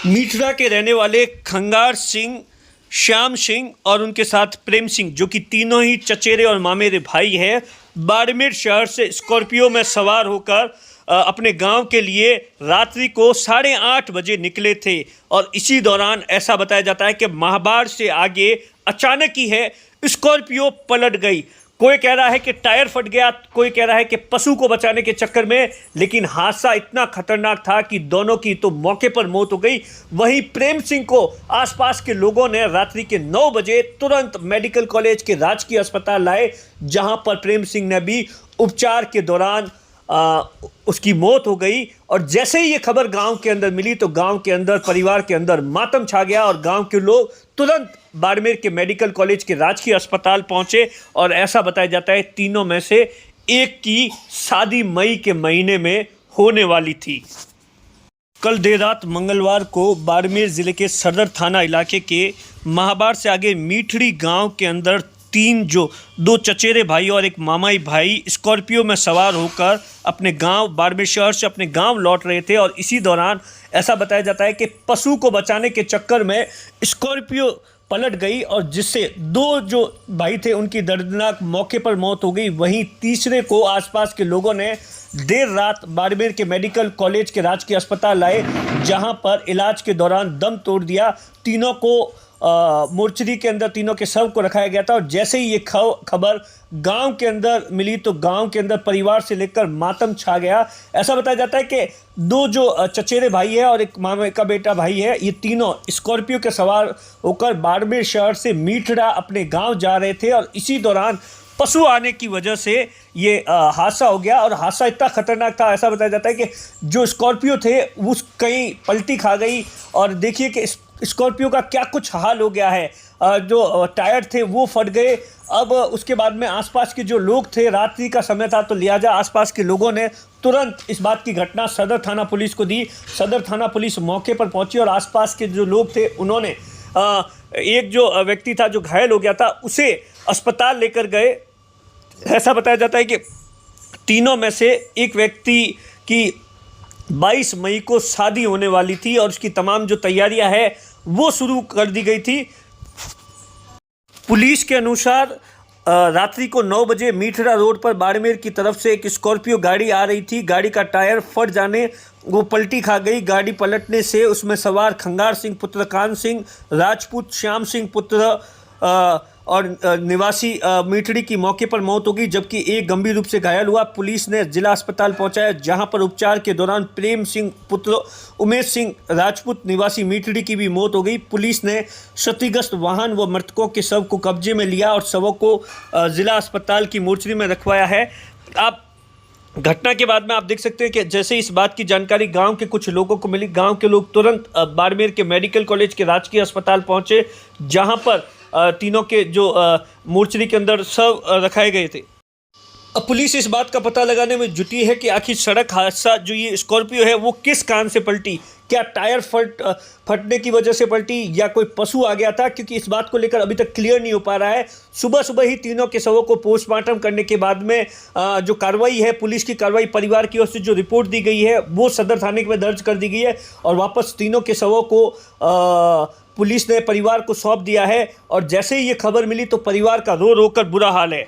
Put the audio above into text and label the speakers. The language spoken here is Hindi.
Speaker 1: मीठरा के रहने वाले खंगार सिंह, श्याम सिंह और उनके साथ प्रेम सिंह, जो कि तीनों ही चचेरे और मामेरे भाई हैं, बाड़मेर शहर से स्कॉर्पियो में सवार होकर अपने गांव के लिए रात्रि को 8:30 बजे निकले थे। और इसी दौरान ऐसा बताया जाता है कि महाबार से आगे अचानक ही है स्कॉर्पियो पलट गई। कोई कह रहा है कि टायर फट गया, कोई कह रहा है कि पशु को बचाने के चक्कर में, लेकिन हादसा इतना खतरनाक था कि दोनों की तो मौके पर मौत हो गई। वहीं प्रेम सिंह को आसपास के लोगों ने रात्रि के 9 बजे तुरंत मेडिकल कॉलेज के राजकीय अस्पताल लाए, जहां पर प्रेम सिंह ने भी उपचार के दौरान उसकी मौत हो गई। और जैसे ही ये खबर गांव के अंदर मिली तो गांव के अंदर, परिवार के अंदर मातम छा गया और गांव के लोग तुरंत बाड़मेर के मेडिकल कॉलेज के राजकीय अस्पताल पहुंचे। और ऐसा बताया जाता है तीनों में से एक की शादी मई के महीने में होने वाली थी। कल देर रात मंगलवार को बाड़मेर ज़िले के सदर थाना इलाके के महाबार से आगे मीठड़ी गांव के अंदर दो चचेरे भाई और एक मामाई भाई स्कॉर्पियो में सवार होकर अपने गांव, बाड़मेर शहर से अपने गांव लौट रहे थे। और इसी दौरान ऐसा बताया जाता है कि पशु को बचाने के चक्कर में स्कॉर्पियो पलट गई और जिससे दो जो भाई थे उनकी दर्दनाक मौके पर मौत हो गई। वहीं तीसरे को आसपास के लोगों ने देर रात बाड़मेर के मेडिकल कॉलेज के राजकीय अस्पताल लाए, जहां पर इलाज के दौरान दम तोड़ दिया। तीनों को मोर्चरी के अंदर तीनों के शव को रखाया गया था। और जैसे ही ये खबर गांव के अंदर मिली तो गांव के अंदर परिवार से लेकर मातम छा गया। ऐसा बताया जाता है कि दो जो चचेरे भाई है और एक मामा का बेटा भाई है, ये तीनों स्कॉर्पियो के सवार होकर बाड़मेर शहर से मीठड़ा अपने गांव जा रहे थे। और इसी दौरान पशु आने की वजह से ये हादसा हो गया। और हादसा इतना खतरनाक था, ऐसा बताया जाता है कि जो स्कॉर्पियो थे वो कहीं पलटी खा गई। और देखिए कि स्कॉर्पियो का क्या कुछ हाल हो गया है, जो टायर थे वो फट गए। अब उसके बाद में आसपास के जो लोग थे, रात्रि का समय था तो लिहाजा आसपास के लोगों ने तुरंत इस बात की घटना सदर थाना पुलिस को दी। सदर थाना पुलिस मौके पर पहुंची और आसपास के जो लोग थे उन्होंने एक जो व्यक्ति था जो घायल हो गया था उसे अस्पताल लेकर गए। ऐसा बताया जाता है कि तीनों में से एक व्यक्ति की 22 मई को शादी होने वाली थी और उसकी तमाम जो तैयारियां हैं वो शुरू कर दी गई थी। पुलिस के अनुसार रात्रि को 9 बजे मीठड़ा रोड पर बाड़मेर की तरफ से एक स्कॉर्पियो गाड़ी आ रही थी। गाड़ी का टायर फट जाने वो पलटी खा गई। गाड़ी पलटने से उसमें सवार खंगार सिंह पुत्र कान सिंह राजपूत, श्याम सिंह पुत्र और निवासी मीठड़ी की मौके पर मौत हो गई, जबकि एक गंभीर रूप से घायल हुआ। पुलिस ने जिला अस्पताल पहुंचाया, जहां पर उपचार के दौरान प्रेम सिंह पुत्र उमेश सिंह राजपूत निवासी मीठड़ी की भी मौत हो गई। पुलिस ने क्षतिग्रस्त वाहन व मृतकों के शव को कब्जे में लिया और शवों को जिला अस्पताल की मोर्चरी में रखवाया है। आप घटना के बाद में आप देख सकते हैं कि जैसे इस बात की जानकारी गांव के कुछ लोगों को मिली, गांव के लोग तुरंत बाड़मेर के मेडिकल कॉलेज के राजकीय अस्पताल पहुंचे, जहां पर तीनों के जो मोर्चरी के अंदर शव रखाए गए थे। अब पुलिस इस बात का पता लगाने में जुटी है कि आखिर सड़क हादसा जो ये स्कॉर्पियो है वो किस कारण से पलटी। क्या टायर फटने की वजह से पलटी या कोई पशु आ गया था, क्योंकि इस बात को लेकर अभी तक क्लियर नहीं हो पा रहा है। सुबह सुबह ही तीनों के शवों को पोस्टमार्टम करने के बाद में जो कार्रवाई है, पुलिस की कार्रवाई, परिवार की ओर से जो रिपोर्ट दी गई है वो सदर थाने में दर्ज कर दी गई है और वापस तीनों के शवों को पुलिस ने परिवार को सौंप दिया है। और जैसे ही ये खबर मिली तो परिवार का रो रो कर बुरा हाल है।